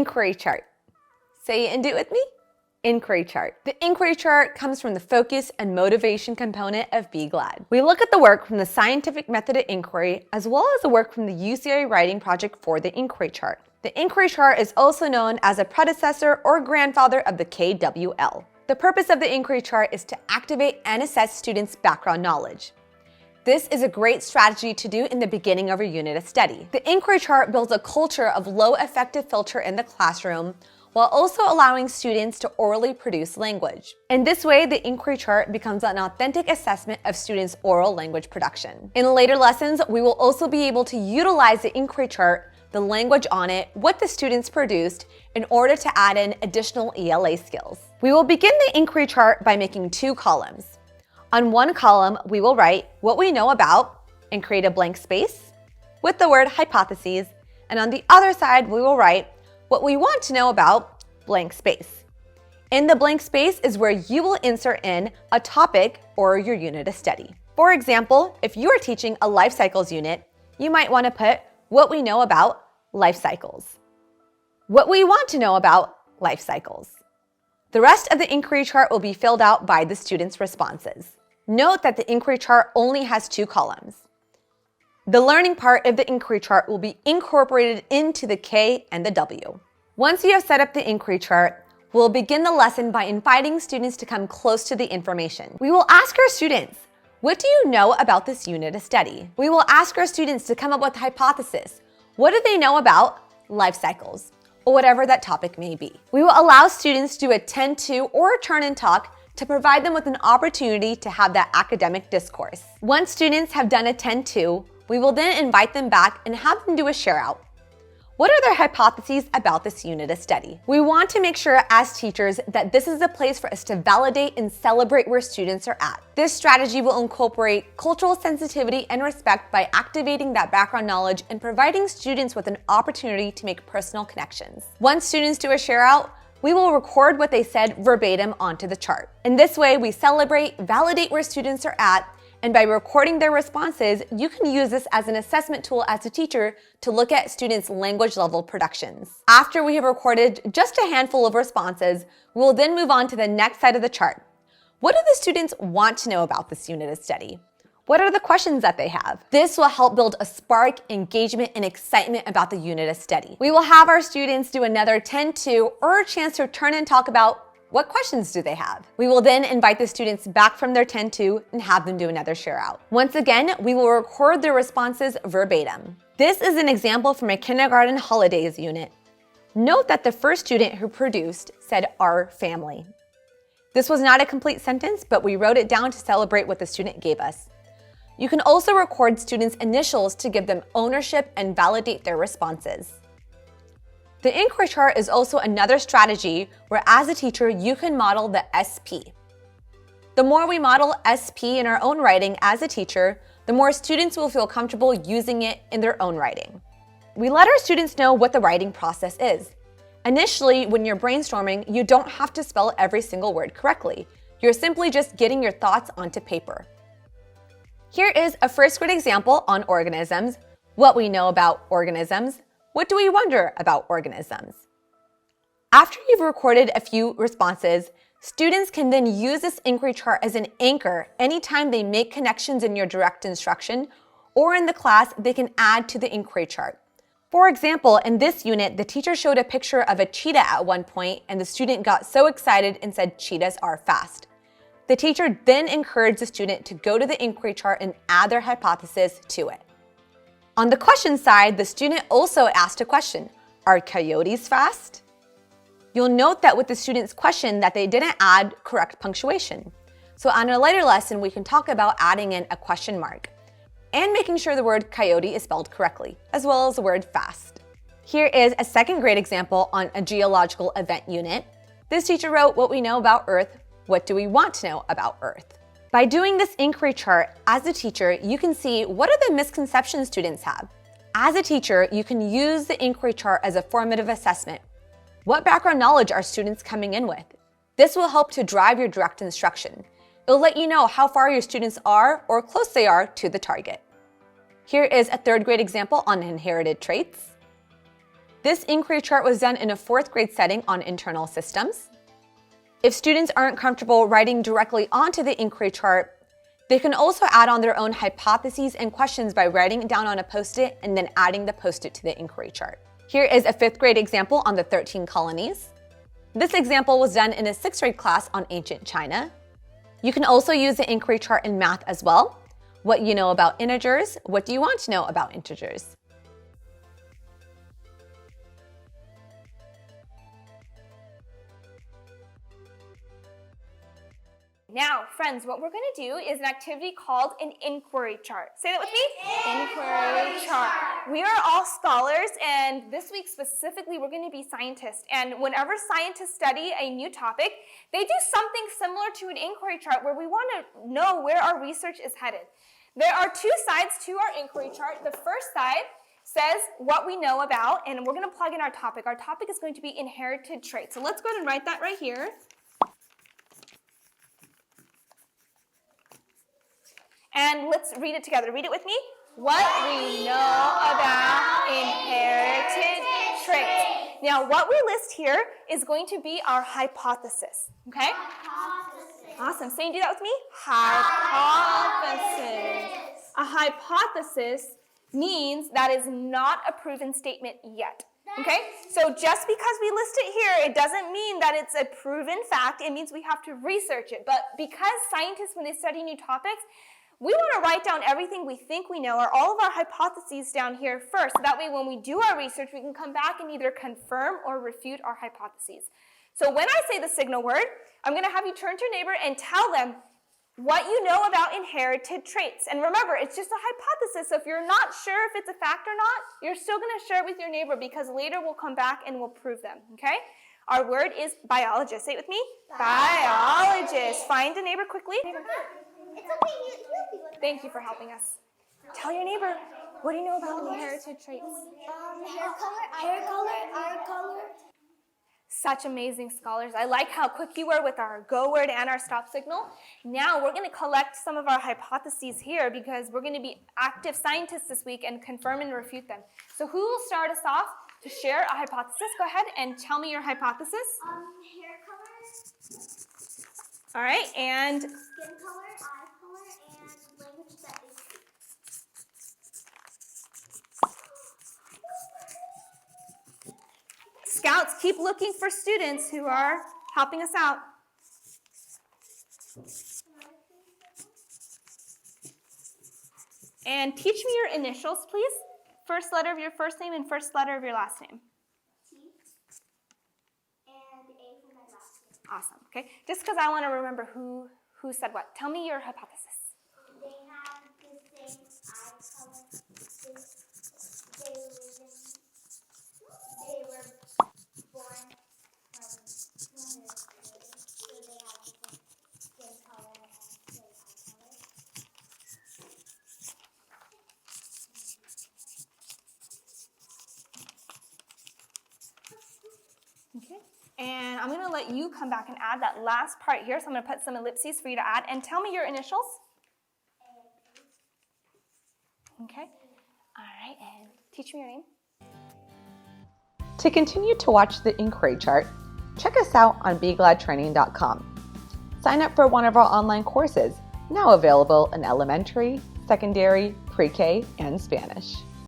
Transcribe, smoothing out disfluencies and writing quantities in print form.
inquiry chart. Say it and do it with me. Inquiry chart. The inquiry chart comes from the focus and motivation component of Be Glad. We look at the work from the scientific method of inquiry as well as the work from the UCI writing project for the inquiry chart. The inquiry chart is also known as a predecessor or grandfather of the KWL. The purpose of the inquiry chart is to activate and assess students' background knowledge. This is a great strategy to do in the beginning of a unit of study. The inquiry chart builds a culture of low effective filter in the classroom while also allowing students to orally produce language. In this way, the inquiry chart becomes an authentic assessment of students' oral language production. In later lessons, we will also be able to utilize the inquiry chart, the language on it, what the students produced, in order to add in additional ELA skills. We will begin the inquiry chart by making 2 columns. On one column, we will write what we know about and create a blank space with the word hypotheses, and on the other side, we will write what we want to know about, blank space. In the blank space is where you will insert in a topic or your unit of study. For example, if you are teaching a life cycles unit, you might want to put what we know about life cycles. What we want to know about life cycles. The rest of the inquiry chart will be filled out by the students' responses. Note that the inquiry chart only has 2 columns. The learning part of the inquiry chart will be incorporated into the K and the W. Once you have set up the inquiry chart, we'll begin the lesson by inviting students to come close to the information. We will ask our students, what do you know about this unit of study? We will ask our students to come up with a hypothesis. What do they know about life cycles, or whatever that topic may be? We will allow students to do a 10-2 or a turn and talk to provide them with an opportunity to have that academic discourse. Once students have done a 10-2, we will then invite them back and have them do a share out. What are their hypotheses about this unit of study? We want to make sure as teachers that this is a place for us to validate and celebrate where students are at. This strategy will incorporate cultural sensitivity and respect by activating that background knowledge and providing students with an opportunity to make personal connections. Once students do a share out, we will record what they said verbatim onto the chart. In this way, we celebrate, validate where students are at, and by recording their responses, you can use this as an assessment tool as a teacher to look at students' language level productions. After we have recorded just a handful of responses, we will then move on to the next side of the chart. What do the students want to know about this unit of study? What are the questions that they have? This will help build a spark, engagement, and excitement about the unit of study. We will have our students do another 10-2 or a chance to turn and talk about what questions do they have? We will then invite the students back from their 10-2 and have them do another share out. Once again, we will record their responses verbatim. This is an example from a kindergarten holidays unit. Note that the first student who produced said our family. This was not a complete sentence, but we wrote it down to celebrate what the student gave us. You can also record students' initials to give them ownership and validate their responses. The inquiry chart is also another strategy where as a teacher, you can model the SP. The more we model SP in our own writing as a teacher, the more students will feel comfortable using it in their own writing. We let our students know what the writing process is. Initially, when you're brainstorming, you don't have to spell every single word correctly. You're simply just getting your thoughts onto paper. Here is a first grade example on organisms, what we know about organisms. What do we wonder about organisms? After you've recorded a few responses, students can then use this inquiry chart as an anchor anytime they make connections in your direct instruction, or in the class, they can add to the inquiry chart. For example, in this unit, the teacher showed a picture of a cheetah at one point, and the student got so excited and said, "Cheetahs are fast." The teacher then encouraged the student to go to the inquiry chart and add their hypothesis to it. On the question side, the student also asked a question. Are coyotes fast? You'll note that with the student's question that they didn't add correct punctuation. So on a later lesson, we can talk about adding in a question mark and making sure the word coyote is spelled correctly, as well as the word fast. Here is a second grade example on a geological event unit. This teacher wrote what we know about Earth. What do we want to know about Earth? By doing this inquiry chart, as a teacher, you can see what are the misconceptions students have. As a teacher, you can use the inquiry chart as a formative assessment. What background knowledge are students coming in with? This will help to drive your direct instruction. It'll let you know how far your students are or close they are to the target. Here is a third grade example on inherited traits. This inquiry chart was done in a 4th grade setting on internal systems. If students aren't comfortable writing directly onto the inquiry chart, they can also add on their own hypotheses and questions by writing it down on a Post-it and then adding the Post-it to the inquiry chart. Here is a 5th grade example on the 13 colonies. This example was done in a 6th grade class on ancient China. You can also use the inquiry chart in math as well. What you know about integers, what do you want to know about integers? Now, friends, what we're going to do is an activity called an inquiry chart. Say that with me. Inquiry chart. We are all scholars, and this week specifically, we're going to be scientists. And whenever scientists study a new topic, they do something similar to an inquiry chart where we want to know where our research is headed. There are 2 sides to our inquiry chart. The first side says what we know about, and we're going to plug in our topic. Our topic is going to be inherited traits. So let's go ahead and write that right here. And let's read it together. Read it with me. What we know about inherited traits. Now, what we list here is going to be our hypothesis. Okay? Hypothesis. Awesome. Say and do that with me. Hypothesis. A hypothesis means that is not a proven statement yet. Okay? So just because we list it here, it doesn't mean that it's a proven fact. It means we have to research it. But because scientists, when they study new topics, we want to write down everything we think we know, or all of our hypotheses down here first. So that way when we do our research, we can come back and either confirm or refute our hypotheses. So when I say the signal word, I'm going to have you turn to your neighbor and tell them what you know about inherited traits. And remember, it's just a hypothesis, so if you're not sure if it's a fact or not, you're still going to share it with your neighbor because later we'll come back and we'll prove them, okay? Our word is biologist. Say it with me. Biologist. Find a neighbor quickly. Thank you for helping us. Tell your neighbor, what do you know about inherited traits? Hair color, eye color. Such amazing scholars. I like how quick you were with our go word and our stop signal. Now we're going to collect some of our hypotheses here because we're going to be active scientists this week and confirm and refute them. So who will start us off to share a hypothesis? Go ahead and tell me your hypothesis. Hair color. All right, and Skin color, eye color, and language that they speak. Scouts, keep looking for students who are helping us out. And teach me your initials, please. First letter of your first name and first letter of your last name. T and A for my last name. Awesome, okay? Just because I want to remember who said what. Tell me your hypothesis. They have the same eye color. They were born from so they have the same skin color and same eye color. Okay. And I'm going to let you come back and add that last part here. So I'm going to put some ellipses for you to add. And tell me your initials. Okay. All right. And teach me your name. To continue to watch the inquiry chart, check us out on BeGladTraining.com. Sign up for one of our online courses, now available in elementary, secondary, pre-K, and Spanish.